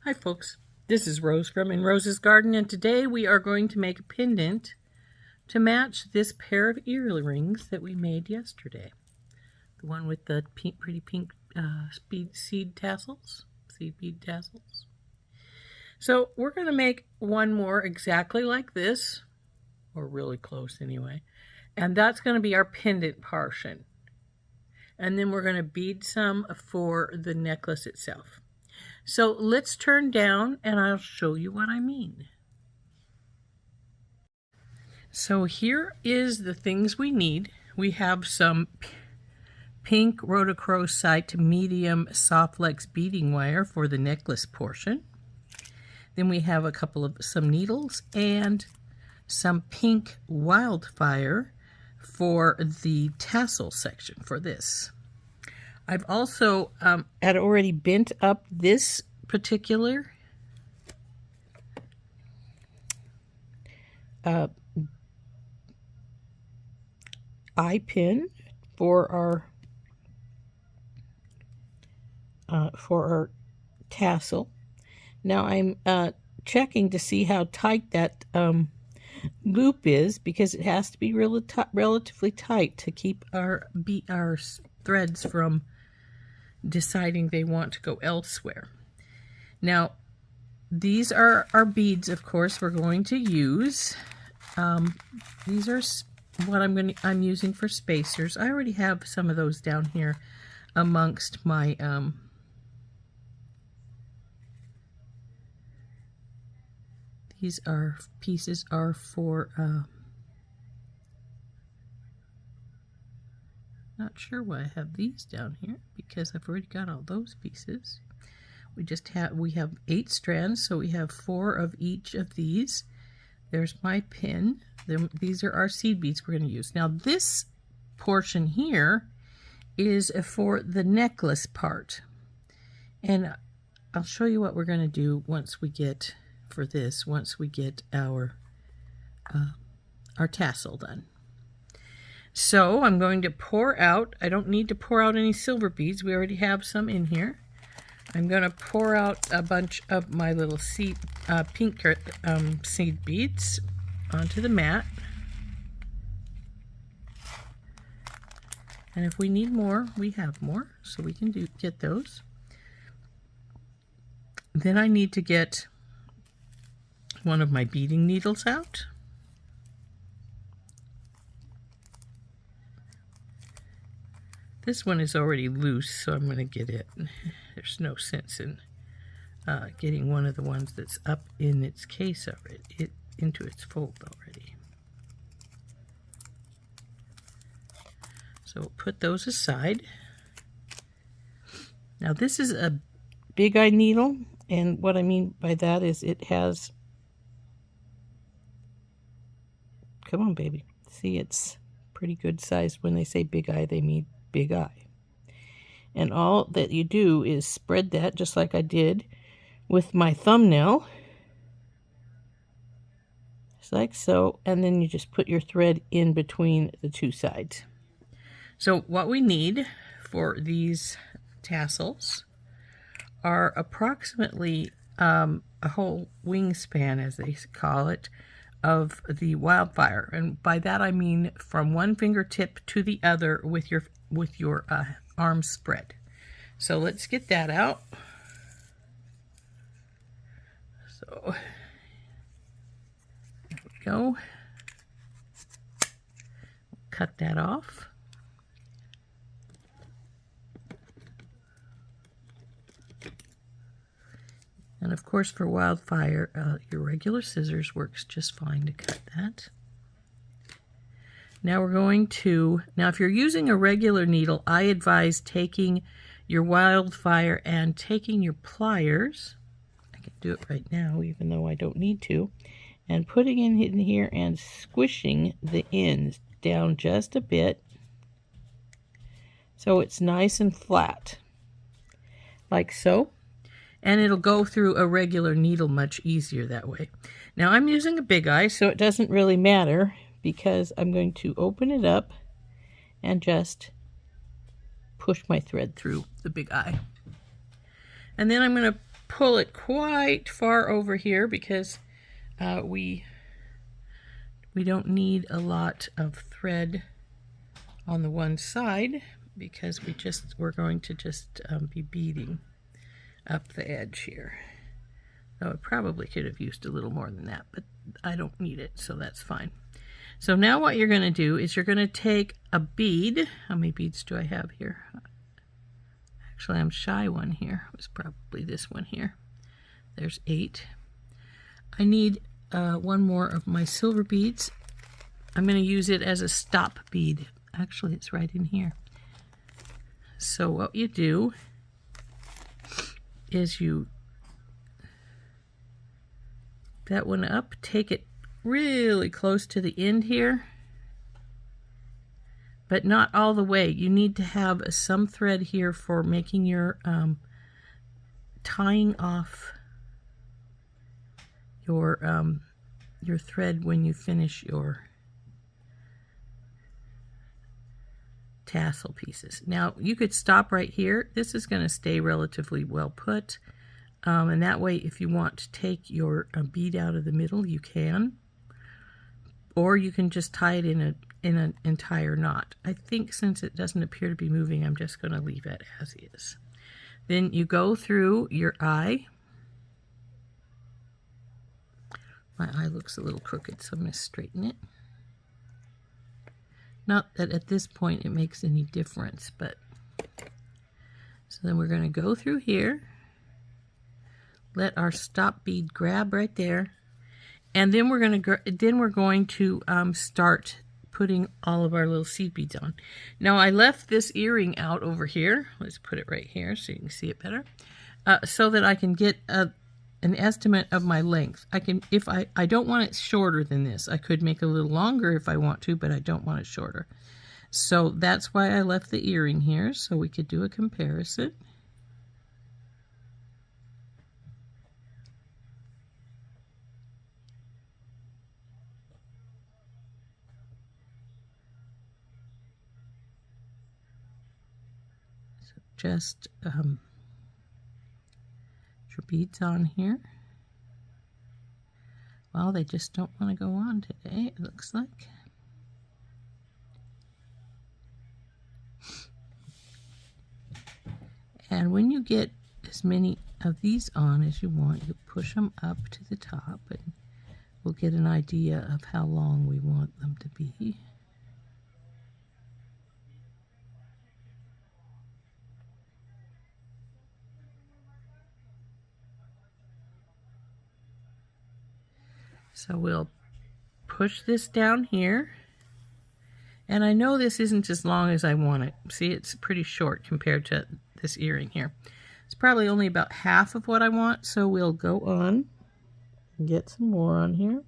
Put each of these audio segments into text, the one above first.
Hi folks, this is Rose from In Rose's Garden, and today we are going to make a pendant to match this pair of earrings that we made yesterday. The one with the pretty pink seed tassels, seed bead tassels. So we're going to make one more exactly like this, or really close anyway, and that's going to be our pendant portion. And then we're going to bead some for the necklace itself. So let's turn down and I'll show you what I mean. So here is the things we need. We have some pink rotochrosite medium soft flex beading wire for the necklace portion. Then we have some needles and some pink wildfire for the tassel section for this. I've also had already bent up this particular eye pin for our tassel. Now I'm checking to see how tight that loop is, because it has to be relatively tight to keep our threads from deciding they want to go elsewhere. Now, these are our beads, of course, we're going to use. These are what I'm using for spacers. I already have some of those down here amongst my these pieces are for not sure why I have these down here, because I've already got all those pieces. We have 8 strands, so we have 4 of each of these. There's my pin. These are our seed beads we're going to use. Now this portion here is for the necklace part, and I'll show you what we're going to do once we get our tassel done. So I'm going to pour out, I don't need to pour out any silver beads, we already have some in here. I'm going to pour out a bunch of my little pink seed beads onto the mat. And if we need more, we have more, so we can get those. Then I need to get one of my beading needles out. This one is already loose, so I'm going to get it. There's no sense in getting one of the ones that's up in its case already, into its fold already. So we'll put those aside. Now this is a big eye needle, and what I mean by that is it has, come on baby, see, it's pretty good size. When they say big eye, they mean big eye. And all that you do is spread that just like I did with my thumbnail, just like so, and then you just put your thread in between the two sides. So what we need for these tassels are approximately a whole wingspan, as they call it, of the wildfire, and by that I mean from one fingertip to the other with your arms spread. So let's get that out. So there we go. Cut that off. And of course, for wildfire, your regular scissors works just fine to cut that. Now we're going to, if you're using a regular needle, I advise taking your wildfire and taking your pliers, I can do it right now even though I don't need to, and putting it in here and squishing the ends down just a bit so it's nice and flat, like so. And it'll go through a regular needle much easier that way. Now I'm using a big eye, so it doesn't really matter, because I'm going to open it up and just push my thread through the big eye. And then I'm going to pull it quite far over here because we don't need a lot of thread on the one side because we're going to just be beading up the edge here. So I probably could have used a little more than that, but I don't need it, so that's fine. So now what you're going to do is you're going to take a bead. How many beads do I have here? Actually, I'm shy one here. It was probably this one here. There's 8. I need one more of my silver beads. I'm going to use it as a stop bead. Actually, it's right in here. So what you do is you that one up, take it really close to the end here, but not all the way. You need to have some thread here for making your tying off your thread when you finish your tassel pieces. Now you could stop right here. This is going to stay relatively well put, and that way if you want to take your bead out of the middle, you can, or you can just tie it in an entire knot. I think since it doesn't appear to be moving, I'm just going to leave it as is. Then you go through your eye. My eye looks a little crooked, so I'm going to straighten it. Not that at this point it makes any difference, but so then we're going to go through here, let our stop bead grab right there, and then we're going to start putting all of our little seed beads on. Now I left this earring out over here. Let's put it right here so you can see it better, so that I can get an estimate of my length. I can, if I don't want it shorter than this. I could make it a little longer if I want to, but I don't want it shorter. So that's why I left the earring here, so we could do a comparison. So just your beads on here. Well, they just don't want to go on today, it looks like. And when you get as many of these on as you want, you push them up to the top, and we'll get an idea of how long we want them to be. So we'll push this down here, and I know this isn't as long as I want it. See, it's pretty short compared to this earring here. It's probably only about half of what I want, so we'll go on and get some more on here.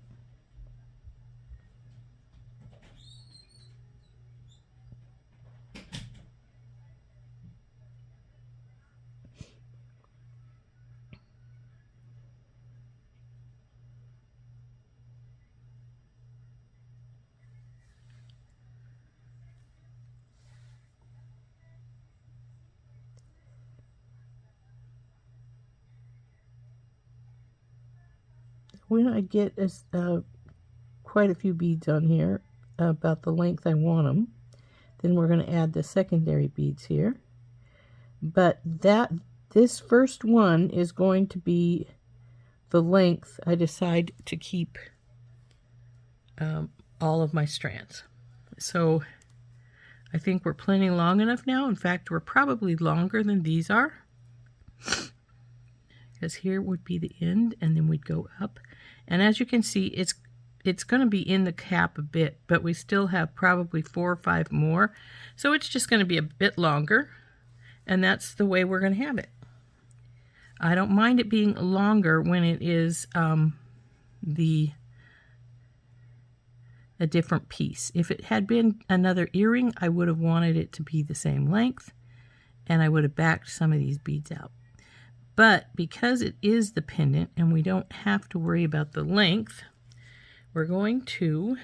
When I get quite a few beads on here, about the length I want them, then we're going to add the secondary beads here. But this first one is going to be the length I decide to keep all of my strands. So I think we're plenty long enough now. In fact, we're probably longer than these are, because here would be the end, and then we'd go up. And as you can see, it's going to be in the cap a bit, but we still have probably 4 or 5 more. So it's just going to be a bit longer, and that's the way we're going to have it. I don't mind it being longer when it is a different piece. If it had been another earring, I would have wanted it to be the same length, and I would have backed some of these beads out. But because it is the pendant and we don't have to worry about the length, we're going to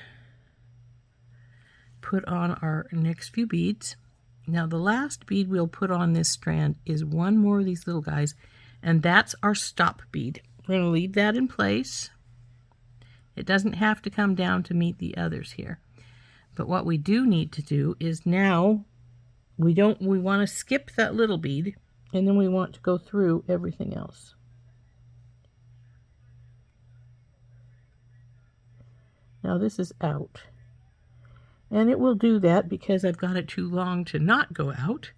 put on our next few beads. Now the last bead we'll put on this strand is one more of these little guys, And that's our stop bead. We're going to leave that in place. It doesn't have to come down to meet the others here. But what we do need to do is now we want to skip that little bead, and then we want to go through everything else. Now this is out. And it will do that because I've got it too long to not go out.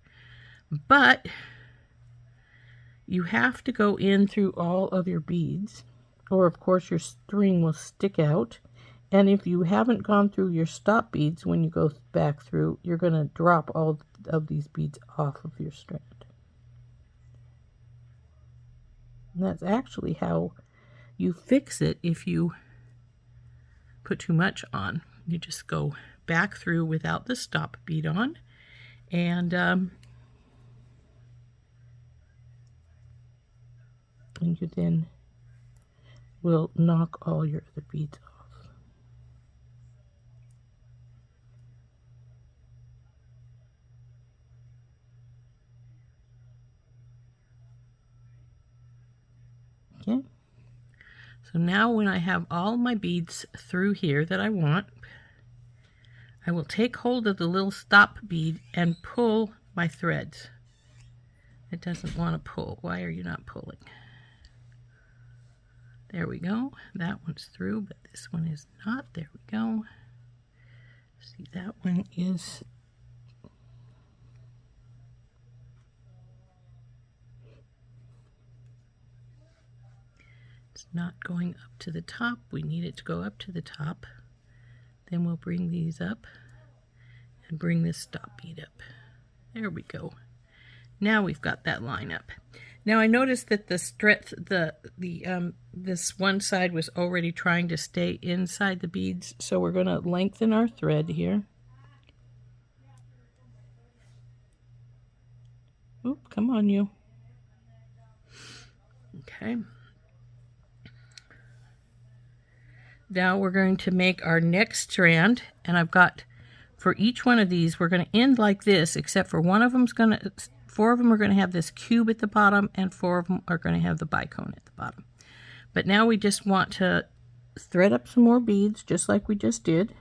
But you have to go in through all of your beads, or of course your string will stick out. And if you haven't gone through your stop beads when you go back through, you're going to drop all of these beads off of your strand. And that's actually how you fix it if you put too much on. You just go back through without the stop bead on, and you then will knock all your other beads off. Okay, so now when I have all my beads through here that I want, I will take hold of the little stop bead and pull my threads. It doesn't want to pull. Why are you not pulling? There we go. That one's through, but this one is not. There we go. See, that one is... It's not going up to the top. We need it to go up to the top. Then we'll bring these up and bring this stop bead up. There we go. Now we've got that line up. Now I noticed that this one side was already trying to stay inside the beads, so we're going to lengthen our thread here. Oop, come on you. Okay. Now we're going to make our next strand, and I've got, for each one of these, we're going to end like this, except for one of them's going to, 4 of them are going to have this cube at the bottom, and 4 of them are going to have the bicone at the bottom. But now we just want to thread up some more beads, just like we just did.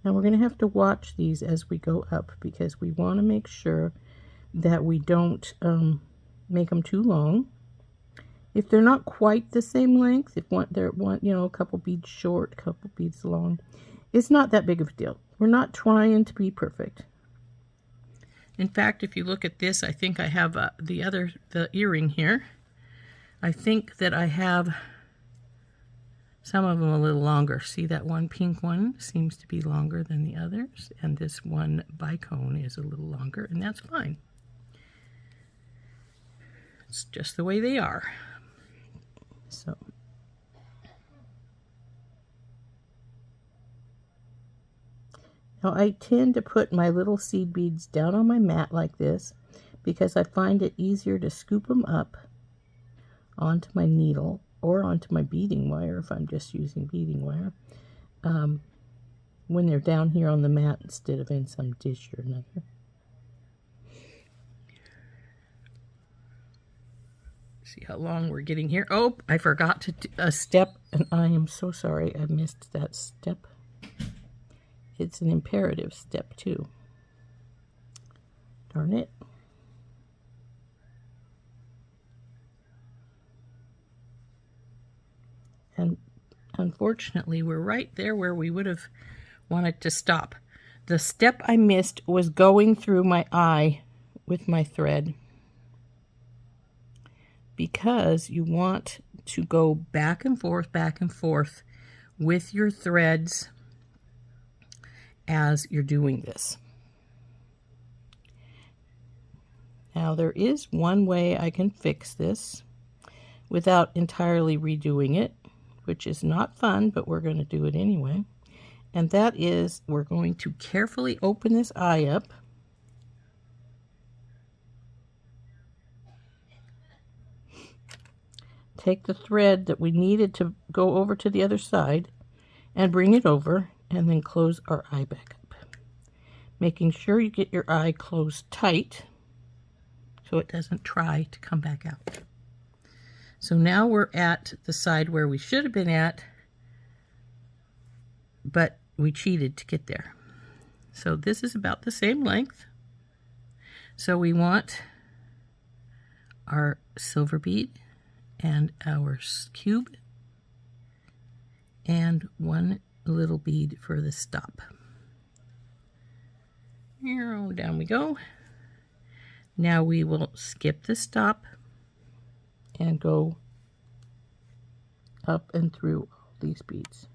Now we're going to have to watch these as we go up, because we want to make sure that we don't make them too long. If they're not quite the same length, if they're a couple beads short, a couple beads long, it's not that big of a deal. We're not trying to be perfect. In fact, if you look at this, I think I have the earring here. I think that I have some of them a little longer. See, that one pink one seems to be longer than the others, and this one bicone is a little longer, and that's fine. It's just the way they are. So now I tend to put my little seed beads down on my mat like this, because I find it easier to scoop them up onto my needle or onto my beading wire, if I'm just using beading wire, when they're down here on the mat instead of in some dish or another. See how long we're getting here. Oh, I forgot to do a step, and I am so sorry I missed that step. It's an imperative step too. Darn it. And unfortunately, we're right there where we would have wanted to stop. The step I missed was going through my eye with my thread, because you want to go back and forth with your threads as you're doing this. Now, there is one way I can fix this without entirely redoing it. which is not fun, but we're going to do it anyway. And that is, we're going to carefully open this eye up. Take the thread that we needed to go over to the other side and bring it over, and then close our eye back up. Making sure you get your eye closed tight so it doesn't try to come back out. So now we're at the side where we should have been at, but we cheated to get there. So this is about the same length. So we want our silver bead and our cube and one little bead for the stop. Here, down we go. Now we will skip the stop and go up and through all these beads.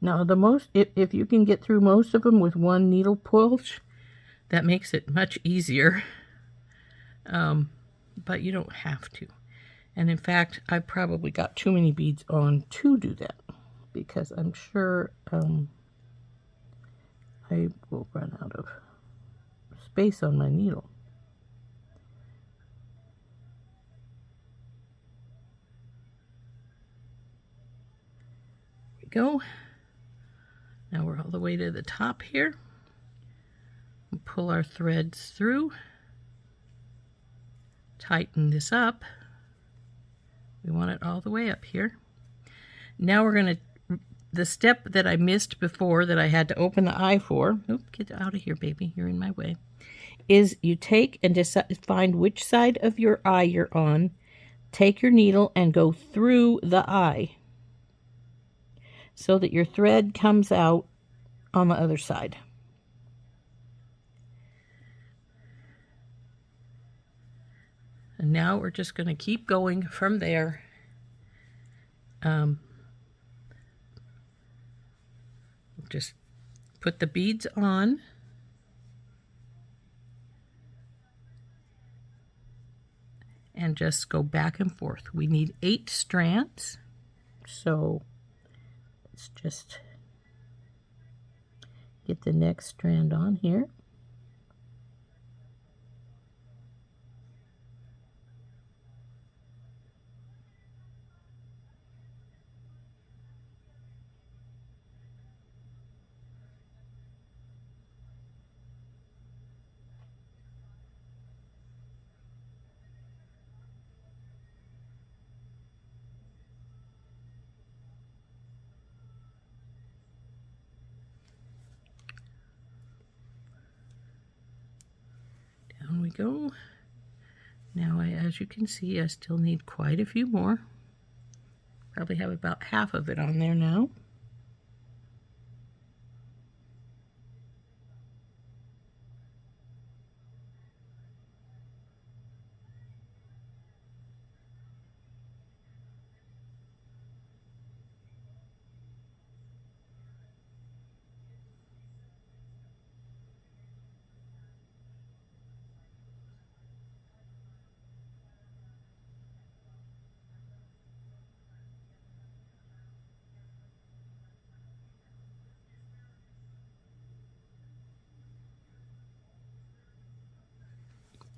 Now if you can get through most of them with one needle push, that makes it much easier, but you don't have to. And in fact, I probably got too many beads on to do that, because I'm sure I will run out of space on my needle. There we go. Now we're all the way to the top here. We'll pull our threads through, tighten this up. We want it all the way up here. Now we're going to, the step that I missed before that I had to open the eye for, get out of here, baby, you're in my way, is you take and decide, find which side of your eye you're on, take your needle and go through the eye so that your thread comes out on the other side. And now we're just going to keep going from there. Just put the beads on. And just go back and forth. We need 8 strands. So let's just get the next strand on here. Down we go. Now, as you can see, I still need quite a few more. Probably have about half of it on there now.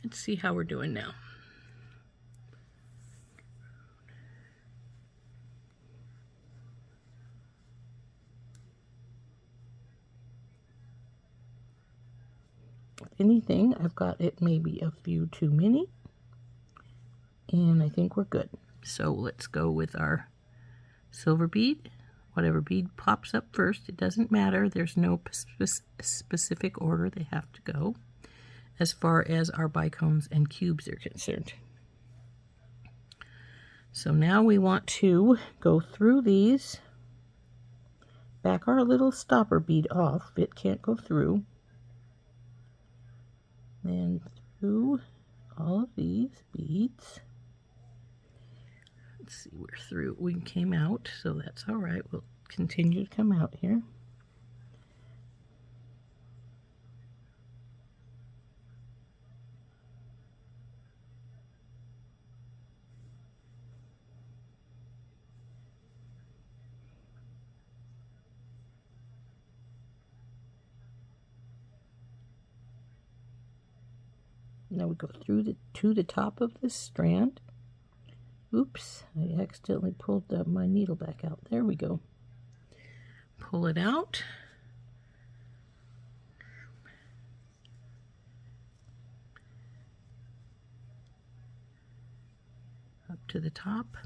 Let's see how we're doing now. If anything, I've got it maybe a few too many, and I think we're good. So let's go with our silver bead. Whatever bead pops up first, it doesn't matter. There's no specific order they have to go as far as our bicones and cubes are concerned. So now we want to go through these, back our little stopper bead off, it can't go through, then through all of these beads. Let's see, we're through, we came out, so that's all right. We'll continue to come out here. Now we go through to the top of this strand. Oops, I accidentally pulled my needle back out. There we go. Pull it out. Up to the top.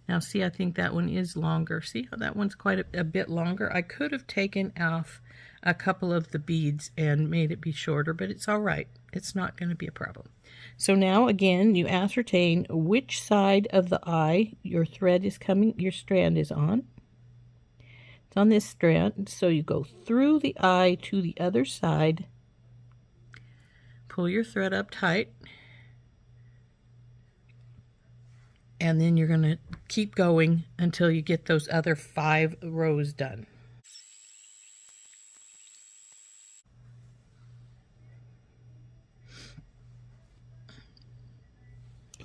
Now see, I think that one is longer. See how that one's quite a bit longer? I could have taken off a couple of the beads and made it be shorter, but it's all right. It's not going to be a problem. So now again, you ascertain which side of the eye your thread is coming, your strand is on. It's on this strand, so you go through the eye to the other side, pull your thread up tight, and then you're going to keep going until you get those other 5 rows done.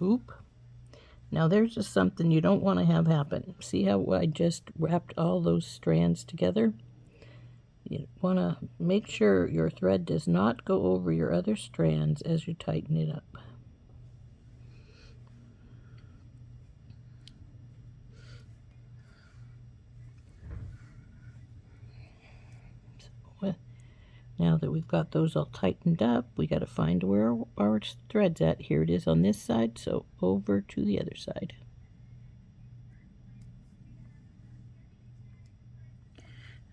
Oop. Now there's just something you don't want to have happen. See how I just wrapped all those strands together? You want to make sure your thread does not go over your other strands as you tighten it up. Now that we've got those all tightened up, we got to find where our thread's at. Here it is on this side, so over to the other side.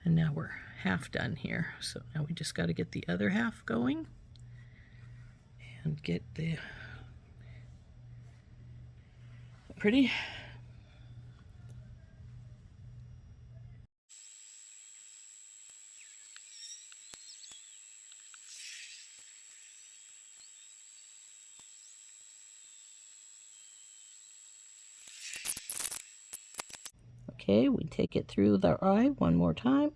And now we're half done here. So now we just got to get the other half going and get the pretty. Okay, we take it through the eye one more time.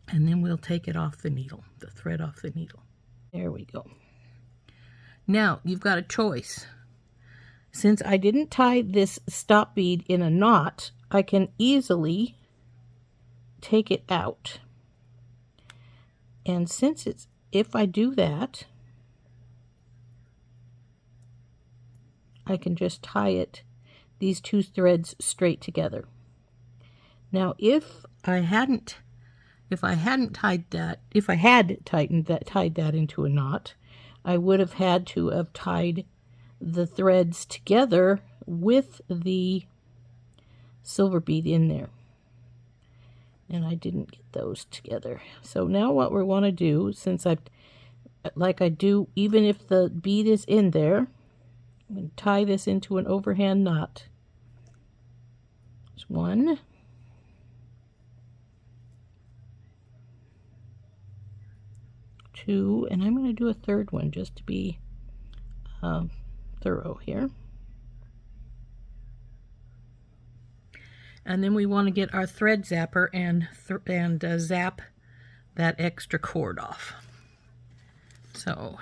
And then we'll take it off the needle, the thread off the needle. There we go. Now, you've got a choice. Since I didn't tie this stop bead in a knot, I can easily take it out. And since if I do that, I can just tie it, these 2 threads straight together. Now, if I had tied that into a knot, I would have had to have tied the threads together with the silver bead in there. And I didn't get those together. So now what we want to do, since like I do, even if the bead is in there, I'm going to tie this into an overhand knot. There's 1. 2, and I'm going to do a 3rd one just to be thorough here. And then we want to get our thread zapper and zap that extra cord off. So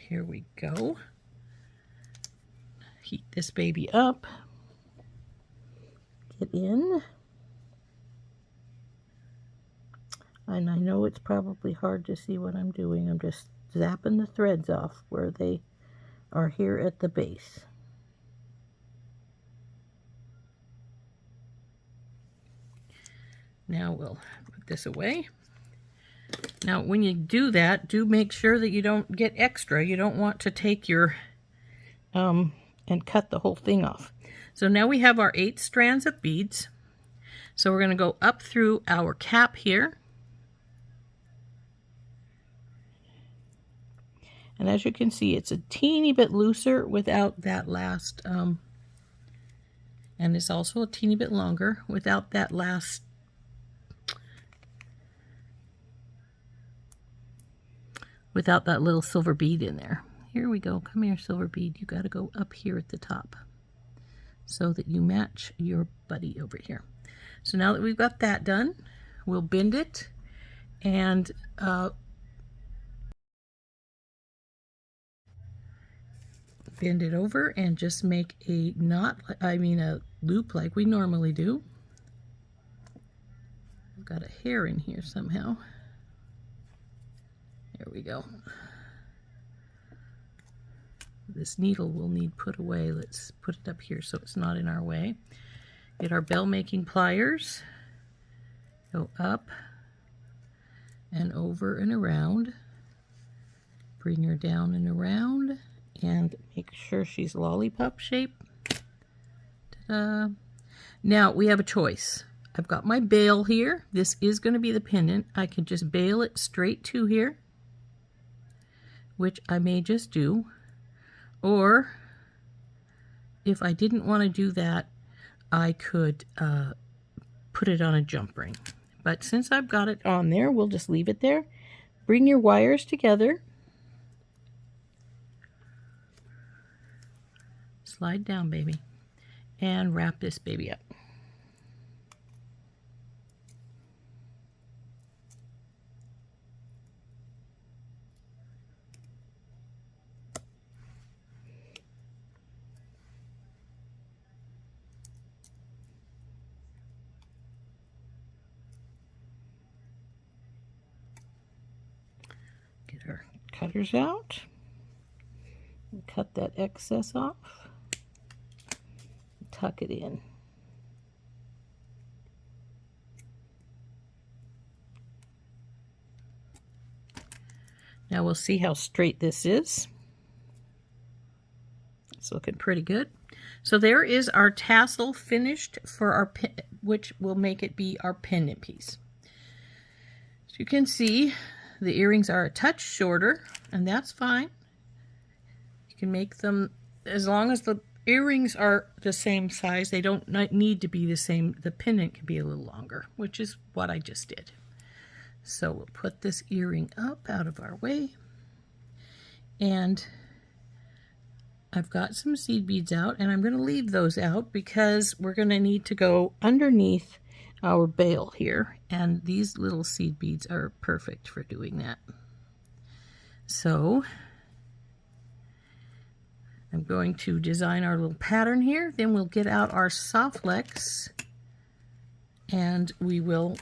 here we go. Heat this baby up. Get in. And I know it's probably hard to see what I'm doing. I'm just zapping the threads off where they are here at the base. Now we'll put this away. Now when you do that, do make sure that you don't get extra. You don't want to take your and cut the whole thing off. So now we have our 8 strands of beads. So we're going to go up through our cap here. And as you can see, it's a teeny bit looser without that last, and it's also a teeny bit longer without that last without that little silver bead in there. Here we go. Come here, silver bead. You got to go up here at the top so that you match your buddy over here. So now that we've got that done, we'll bend it and bend it over and just make a knot, a loop like we normally do. I've got a hair in here somehow. There we go. This needle will need put away. Let's put it up here so it's not in our way. Get our bell making pliers. Go up and over and around. Bring her down and around and make sure she's lollipop shape. Ta-da. Now we have a choice. I've got my bail here. This is going to be the pendant. I can just bail it straight to here, which I may just do. Or if I didn't want to do that, I could put it on a jump ring. But since I've got it on there, we'll just leave it there. Bring your wires together. Slide down, baby. And wrap this baby up. Get our cutters out. And cut that excess off. Tuck it in. Now we'll see how straight this is. It's looking pretty good. So there is our tassel finished for our which will make it be our pendant piece. As you can see, the earrings are a touch shorter, and that's fine. You can make them as long as the earrings are the same size. They don't need to be the same. The pendant can be a little longer, which is what I just did. So we'll put this earring up out of our way. And I've got some seed beads out, and I'm going to leave those out because we're going to need to go underneath our bail here. And these little seed beads are perfect for doing that. So I'm going to design our little pattern here. Then we'll get out our soft flex and we will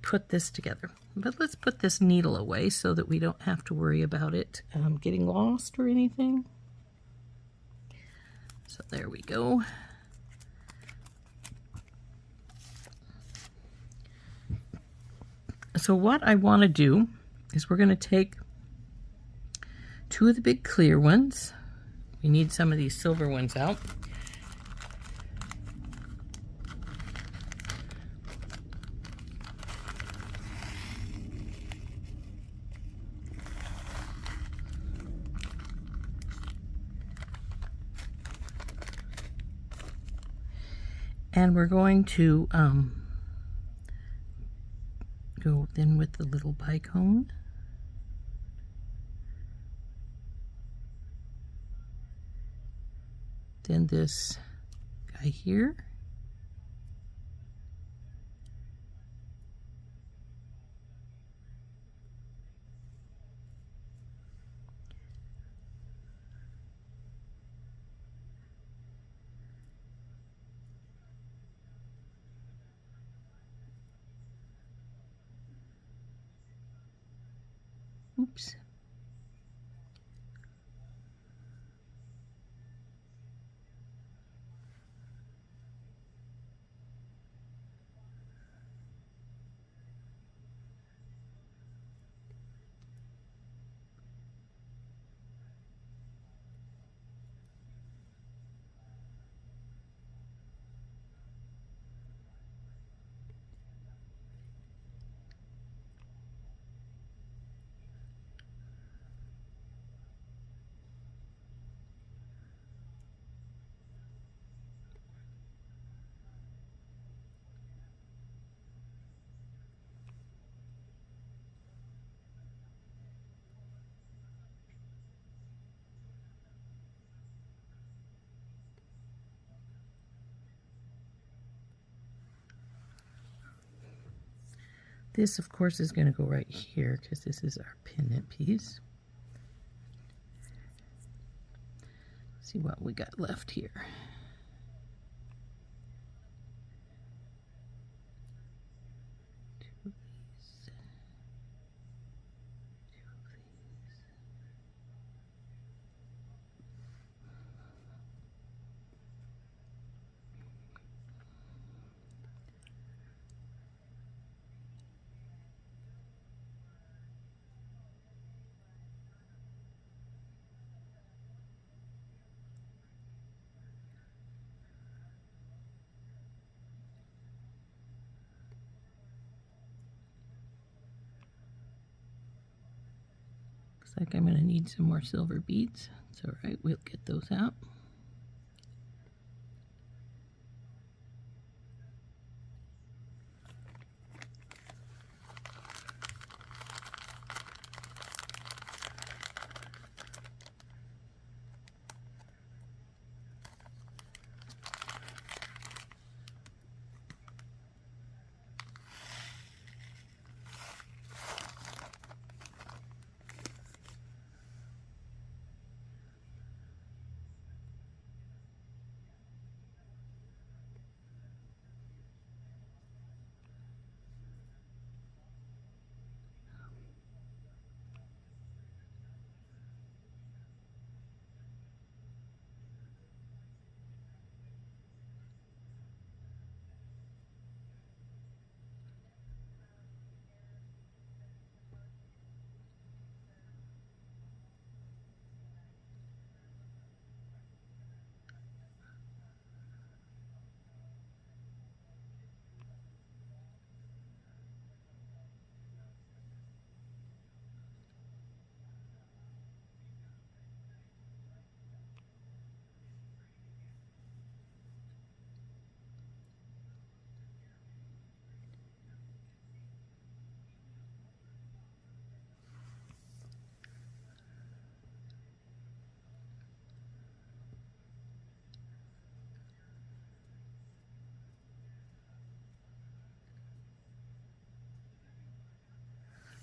put this together. But let's put this needle away so that we don't have to worry about it getting lost or anything. So there we go. So what I want to do is we're going to take two of the big clear ones. We need some of these silver ones out. And we're going to go then with the little bicone. Then this guy here. Oops. This, of course, is going to go right here because this is our pendant piece. Let's see what we got left here. like I'm going to need some more silver beads. It's all right, we'll get those out.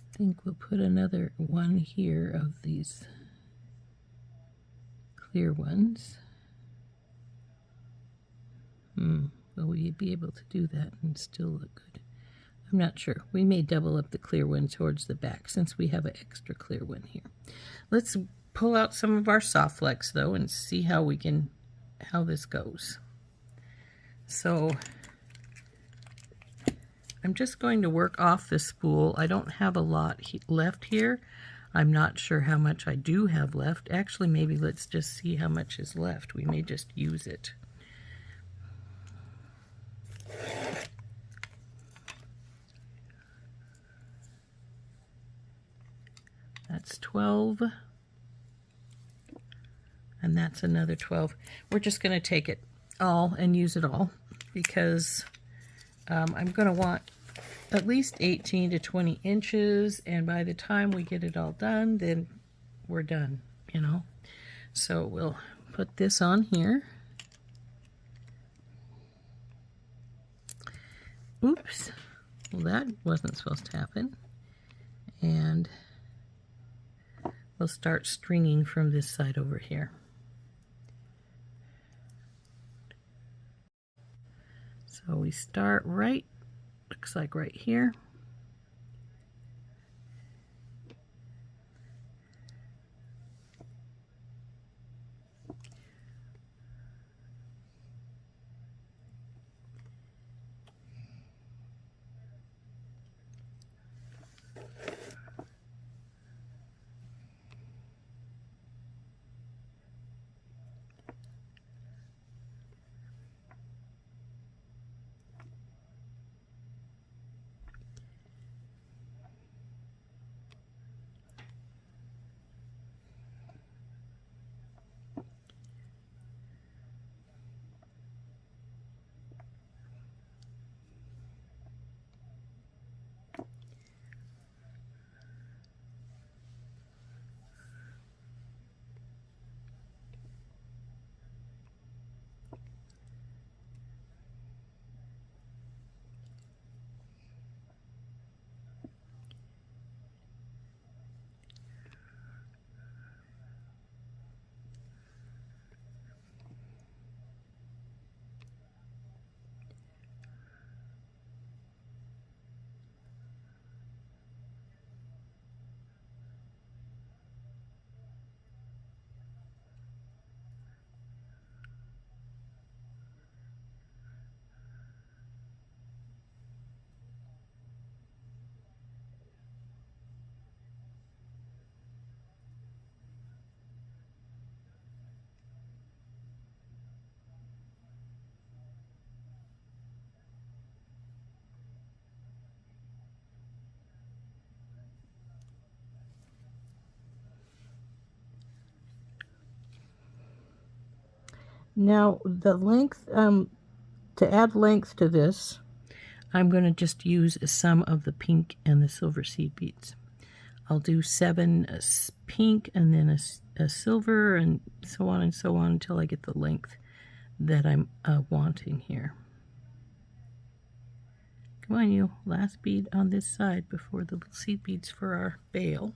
I think we'll put another one here of these clear ones. Will we be able to do that and still look good? I'm not sure. We may double up the clear one towards the back since we have an extra clear one here. Let's pull out some of our soft flex though and see how this goes. So I'm just going to work off the spool. I don't have a lot left here. I'm not sure how much I do have left. Actually, maybe let's just see how much is left. We may just use it. That's 12. And that's another 12. We're just going to take it all and use it all because I'm going to want at least 18 to 20 inches, and by the time we get it all done, then we're done, you know. So we'll put this on here. Oops, well that wasn't supposed to happen. And we'll start stringing from this side over here. So we start right, looks like right here. Now the length, to add length to this, I'm going to just use some of the pink and the silver seed beads. I'll do 7 pink and then a silver and so on until I get the length that I'm wanting here. Come on, you. Last bead on this side before the seed beads for our bail.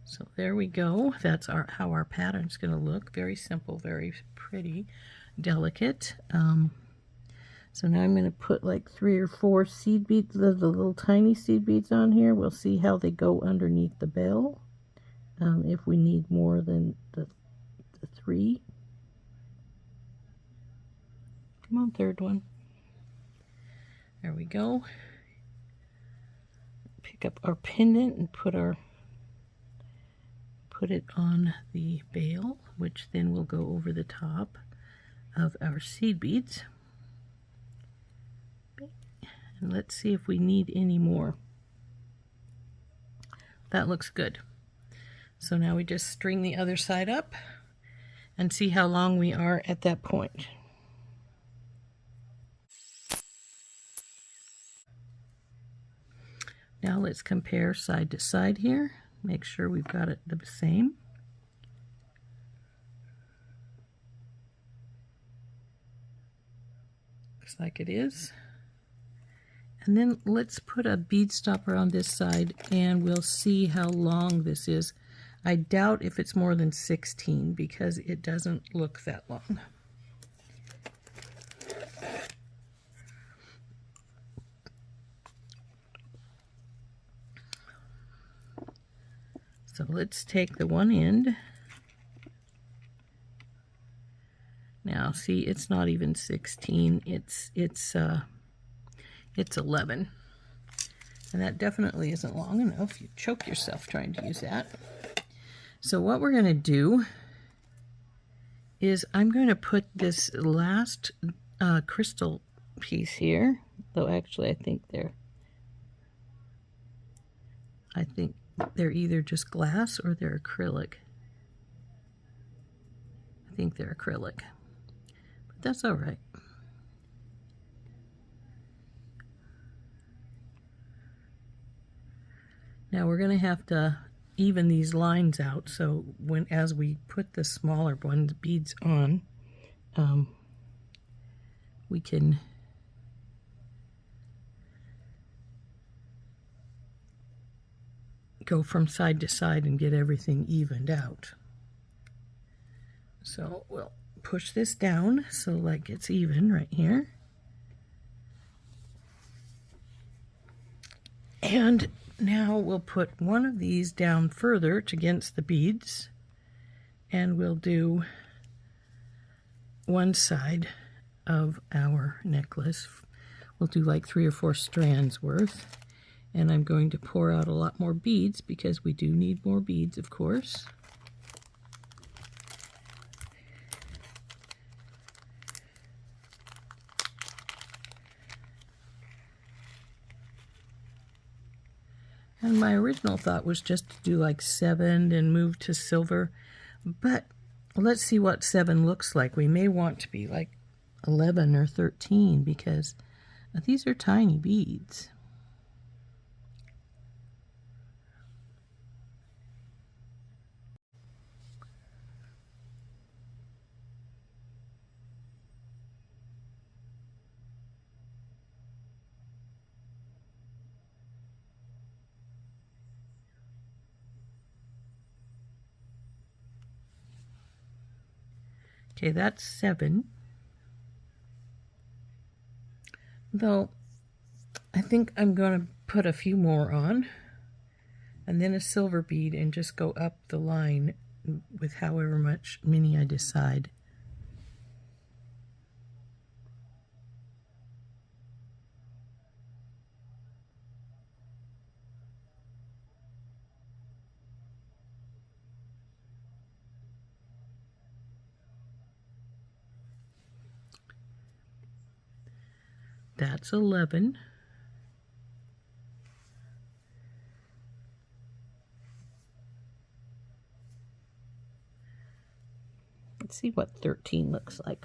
So there we go. That's how our pattern's going to look. Very simple, very pretty, delicate. So now I'm going to put like 3 or 4 seed beads, the little tiny seed beads on here. We'll see how they go underneath the bell, if we need more than the 3. Come on, third one. There we go. Pick up our pendant and put it on the bail, which then will go over the top of our seed beads. And let's see if we need any more. That looks good. So now we just string the other side up and see how long we are at that point. Now let's compare side to side here. Make sure we've got it the same. Looks like it is. And then let's put a bead stopper on this side and we'll see how long this is. I doubt if it's more than 16 because it doesn't look that long. So let's take the one end. Now see, it's not even 16, it's 11. And that definitely isn't long enough. You choke yourself trying to use that. So what we're going to do is I'm going to put this last crystal piece here, though actually I think they're either just glass or they're acrylic. I think they're acrylic, but that's all right. Now we're going to have to even these lines out, so as we put the smaller ones beads on, we can go from side to side and get everything evened out. So we'll push this down so like it's even right here. And now we'll put one of these down further against the beads, and we'll do one side of our necklace. We'll do like 3 or 4 strands worth. And I'm going to pour out a lot more beads because we do need more beads, of course. And my original thought was just to do like 7 and move to silver. But let's see what 7 looks like. We may want to be like 11 or 13 because these are tiny beads. Okay, that's 7. Though, I think I'm going to put a few more on, and then a silver bead, and just go up the line with however many I decide. That's 11. Let's see what 13 looks like.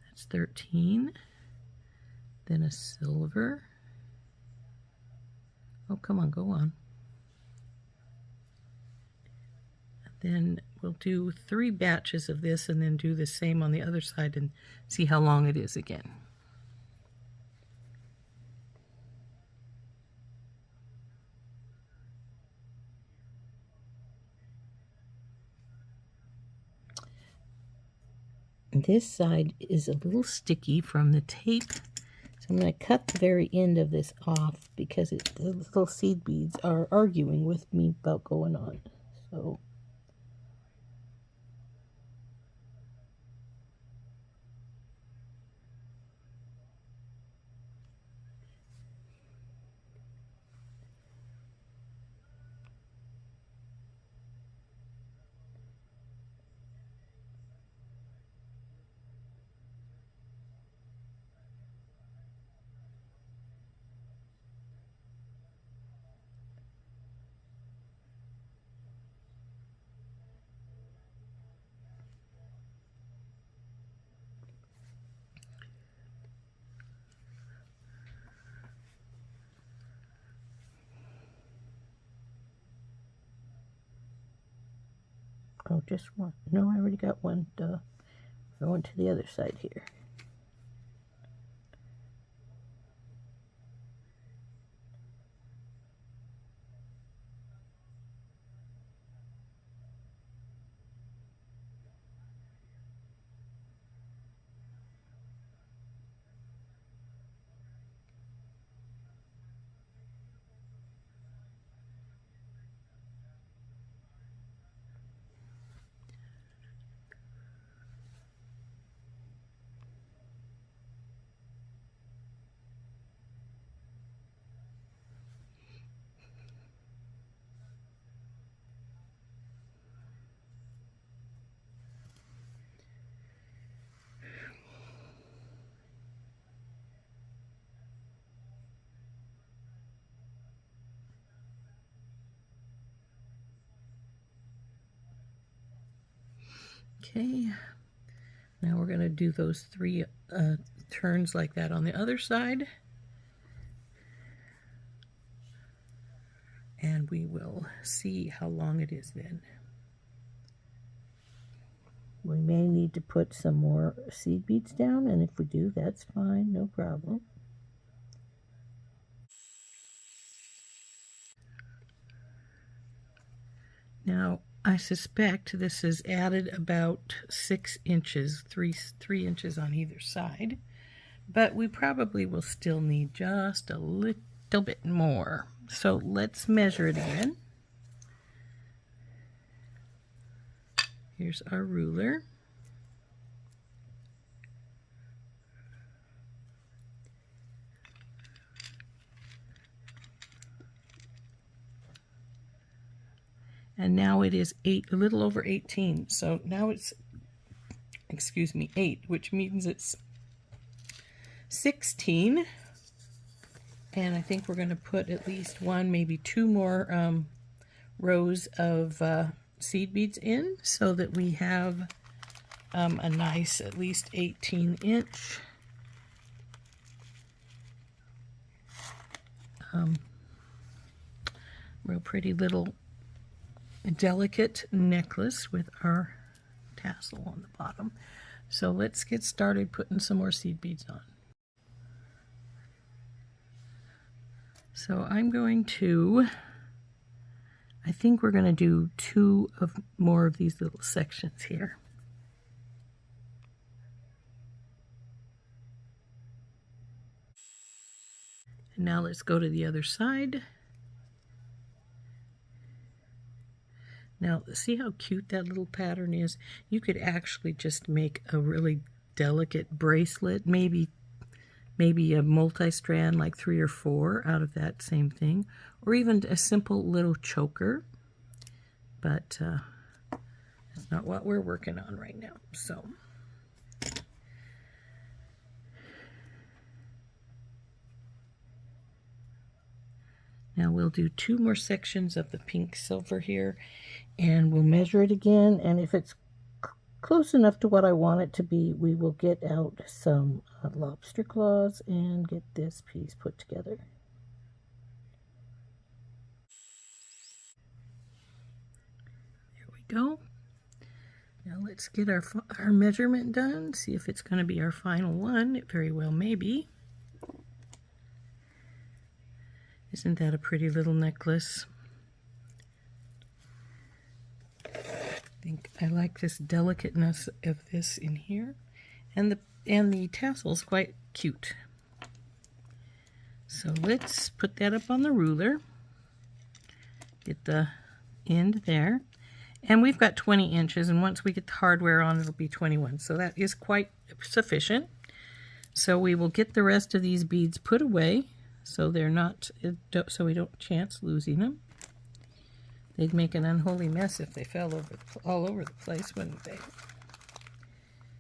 That's 13. Then a silver. Oh, come on, go on. Then we'll do 3 batches of this and then do the same on the other side and see how long it is again. This side is a little sticky from the tape, so I'm going to cut the very end of this off because the little seed beads are arguing with me about going on. So oh, just one. No, I already got one. Duh. Going to the other side here. Okay, now we're going to do those 3 turns like that on the other side. And we will see how long it is then. We may need to put some more seed beads down, and if we do, that's fine, no problem. Now, I suspect this is added about 6 inches, 3 inches on either side, but we probably will still need just a little bit more. So let's measure it again. Here's our ruler. And now it is a little over 18. So now it's, excuse me, 8, which means it's 16. And I think we're going to put at least 1, maybe 2 more rows of seed beads in so that we have a nice at least 18-inch real pretty little delicate necklace with our tassel on the bottom. So let's get started putting some more seed beads on. So I'm going to, I think we're going to do 2 more of these little sections here. And now let's go to the other side. Now, see how cute that little pattern is? You could actually just make a really delicate bracelet, maybe a multi-strand, like 3 or 4 out of that same thing, or even a simple little choker. But Not what we're working on right now. So now we'll do 2 more sections of the pink silver here, and we'll measure it again, and if it's close enough to what I want it to be, we will get out some lobster claws and get this piece put together. There we go. Now let's get our measurement done, see if it's going to be our final one. It very well may be. Isn't that a pretty little necklace? I think I like this delicateness of this in here, and the tassel's quite cute. So let's put that up on the ruler. Get the end there, and we've got 20 inches, and once we get the hardware on, it'll be 21. So that is quite sufficient. So we will get the rest of these beads put away, so they're not, so we don't chance losing them. They'd make an unholy mess if they fell all over the place, wouldn't they?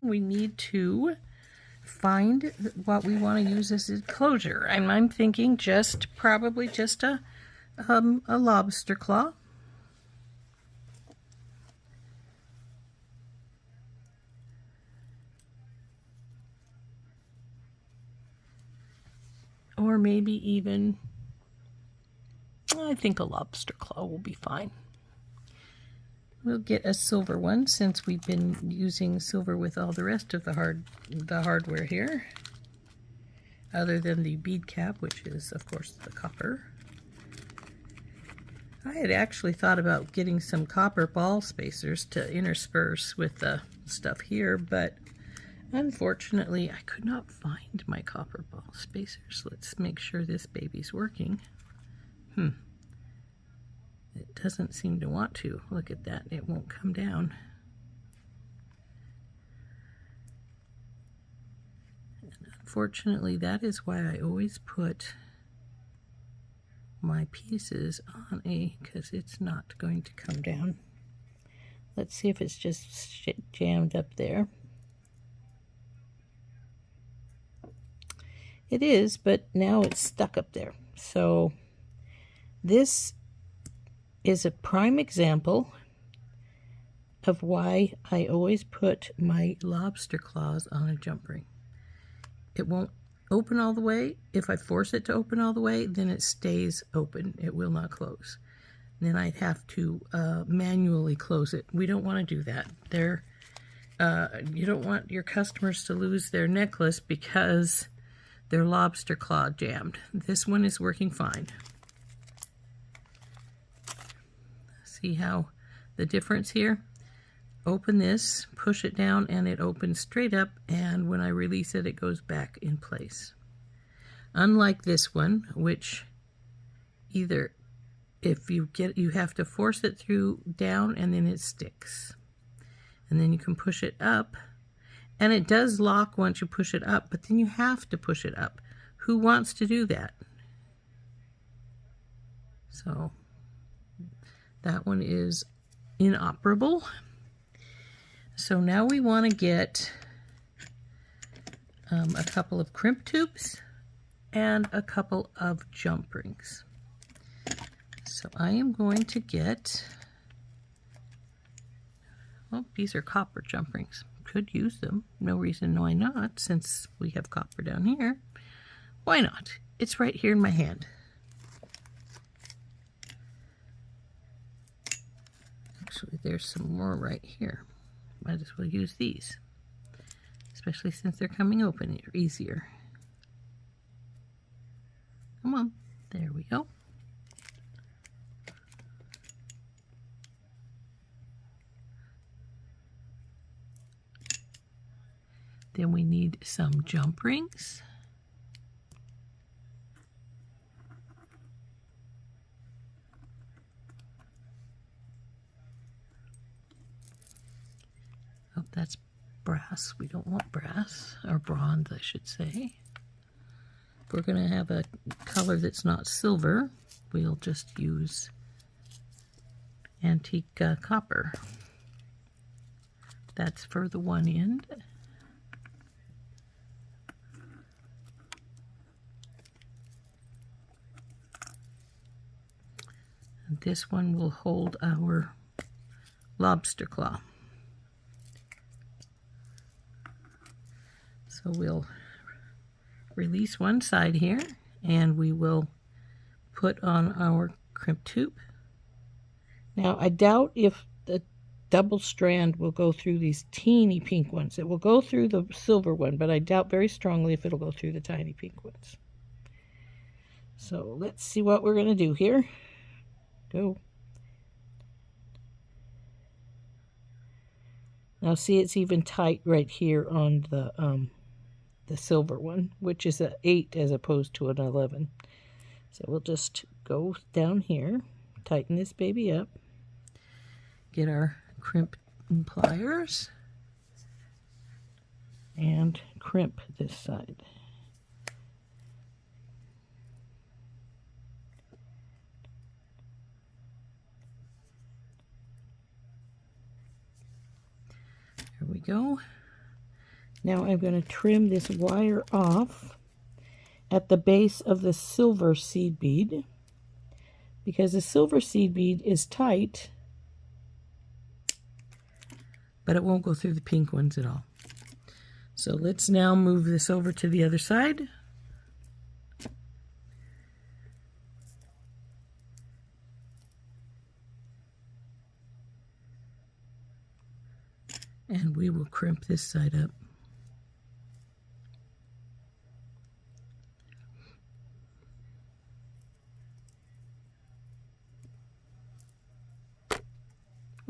We need to find what we want to use as a closure. And I'm thinking probably just a lobster claw. Or maybe even, I think a lobster claw will be fine. We'll get a silver one since we've been using silver with all the rest of the hardware here. Other than the bead cap, which is of course the copper. I had actually thought about getting some copper ball spacers to intersperse with the stuff here, but unfortunately, I could not find my copper ball spacers. Let's make sure this baby's working. It doesn't seem to want to. Look at that. It won't come down. And unfortunately, that is why I always put my pieces on because it's not going to come down. Let's see if it's just jammed up there. It is, but now it's stuck up there. So this is a prime example of why I always put my lobster claws on a jump ring. It won't open all the way. If I force it to open all the way, then it stays open. It will not close. Then I'd have to manually close it. We don't want to do that. You don't want your customers to lose their necklace because their lobster claw jammed. This one is working fine. See how the difference here? Open this, push it down, and it opens straight up, and when I release it, it goes back in place. Unlike this one, which either if you have to force it through down and then it sticks. And then you can push it up. And it does lock once you push it up, but then you have to push it up. Who wants to do that? So that one is inoperable. So now we want to get a couple of crimp tubes and a couple of jump rings. So I am going to get, well, these are copper jump rings. Could use them. No reason why not, since we have copper down here. Why not? It's right here in my hand. Actually, there's some more right here. Might as well use these, especially since they're coming open easier. Come on. There we go. Then we need some jump rings. Oh, that's brass. We don't want brass, or bronze, I should say. If we're going to have a color that's not silver, we'll just use antique copper. That's for the one end. And this one will hold our lobster claw. So we'll release one side here, and we will put on our crimp tube. Now I doubt if the double strand will go through these teeny pink ones. It will go through the silver one, but I doubt very strongly if it'll go through the tiny pink ones. So let's see what we're going to do here. Go. Now see, it's even tight right here on the silver one, which is an 8 as opposed to an 11. So we'll just go down here, tighten this baby up, get our crimp and pliers, and crimp this side. Here we go. Now I'm going to trim this wire off at the base of the silver seed bead, because the silver seed bead is tight, but it won't go through the pink ones at all. So let's now move this over to the other side. And we will crimp this side up.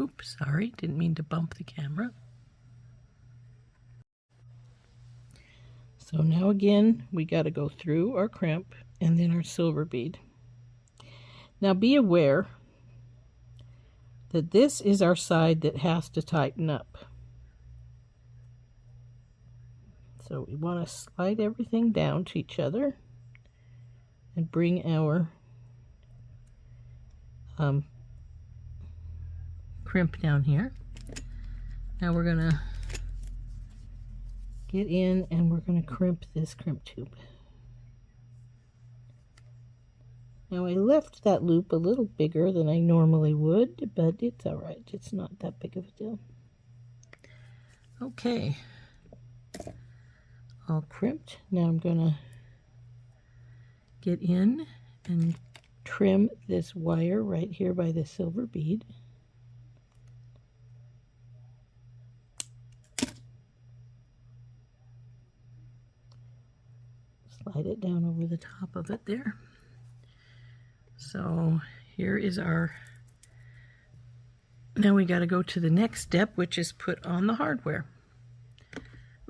Oops, sorry, didn't mean to bump the camera. So now again, we got to go through our crimp and then our silver bead. Now be aware that this is our side that has to tighten up. So we want to slide everything down to each other and bring our crimp down here. Now we're going to get in and we're going to crimp this crimp tube. Now I left that loop a little bigger than I normally would, but it's alright. It's not that big of a deal. Okay. All crimped. Now I'm going to get in and trim this wire right here by the silver bead. Slide it down over the top of it there. So here is our, now we got to go to the next step, which is put on the hardware,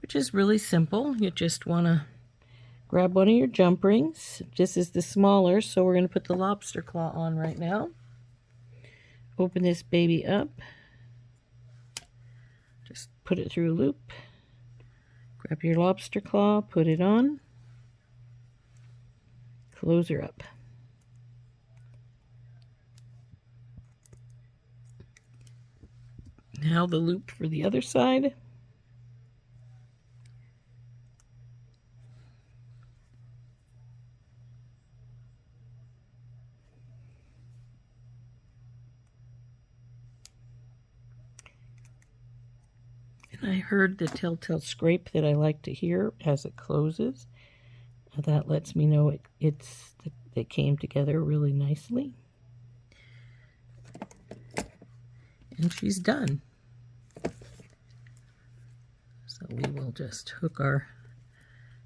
which is really simple. You just want to grab one of your jump rings. This is the smaller, so we're going to put the lobster claw on right now. Open this baby up. Just put it through a loop. Grab your lobster claw, put it on. Close her up. Now the loop for the other side. And I heard the telltale scrape that I like to hear as it closes. That lets me know it came together really nicely. And she's done. So we will just hook our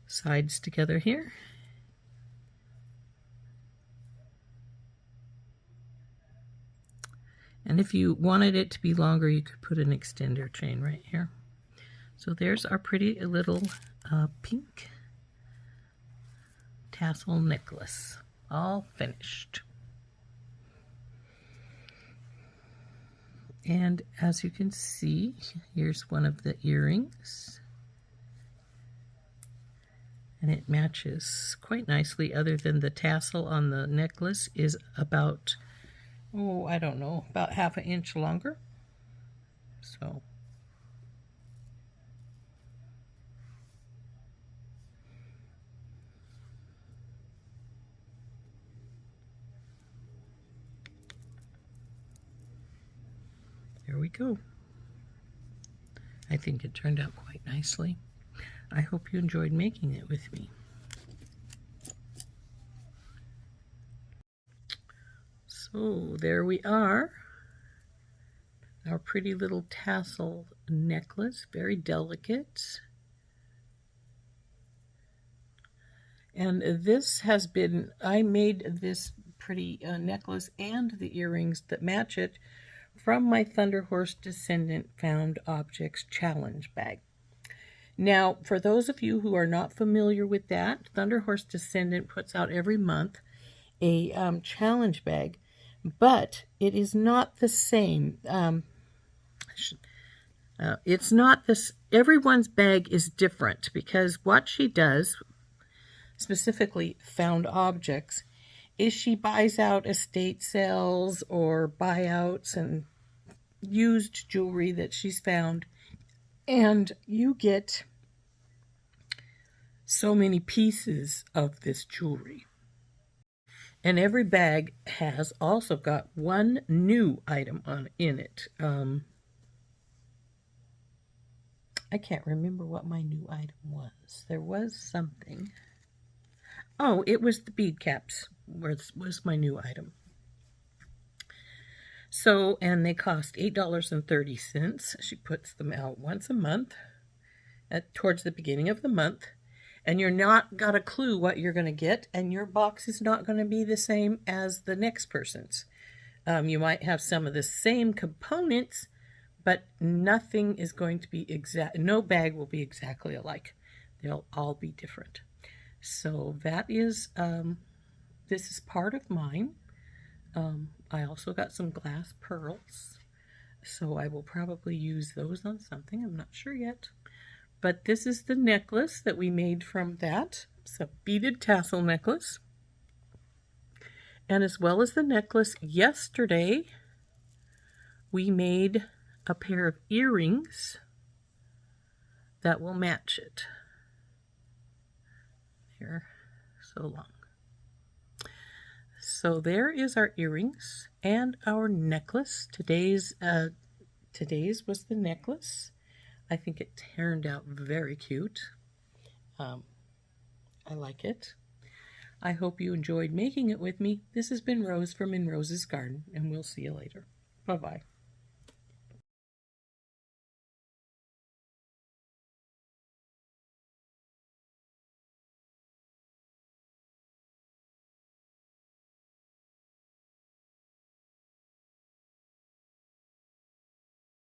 sides together here. And if you wanted it to be longer, you could put an extender chain right here. So there's our pretty little pink tassel necklace, all finished. And as you can see, here's one of the earrings. And it matches quite nicely, other than the tassel on the necklace is about, oh, I don't know, about 1/2 inch longer. So go. I think it turned out quite nicely. I hope you enjoyed making it with me. So there we are. Our pretty little tassel necklace, very delicate. And this has been, I made this pretty necklace and the earrings that match it from my Thunderhorse Descendant Found Objects Challenge bag. Now, for those of you who are not familiar with that, Thunderhorse Descendant puts out every month a challenge bag, but it is not the same. It's not this, everyone's bag is different, because what she does, specifically found objects, is she buys out estate sales or buyouts and used jewelry that she's found, and you get so many pieces of this jewelry. And every bag has also got one new item in it. I can't remember what my new item was. There was something. Oh, it was the bead caps was my new item. So, and they cost $8.30. She puts them out once a month towards the beginning of the month. And you're not got a clue what you're going to get, and your box is not going to be the same as the next person's. You might have some of the same components, but nothing is going to be exact. No bag will be exactly alike. They'll all be different. So that is, this is part of mine. I also got some glass pearls, so I will probably use those on something. I'm not sure yet. But this is the necklace that we made from that. It's a beaded tassel necklace. And as well as the necklace, yesterday we made a pair of earrings that will match it. They're so long. So there is our earrings and our necklace. Today's was the necklace. I think it turned out very cute. I like it. I hope you enjoyed making it with me. This has been Rose from In Rose's Garden, and we'll see you later. Bye-bye.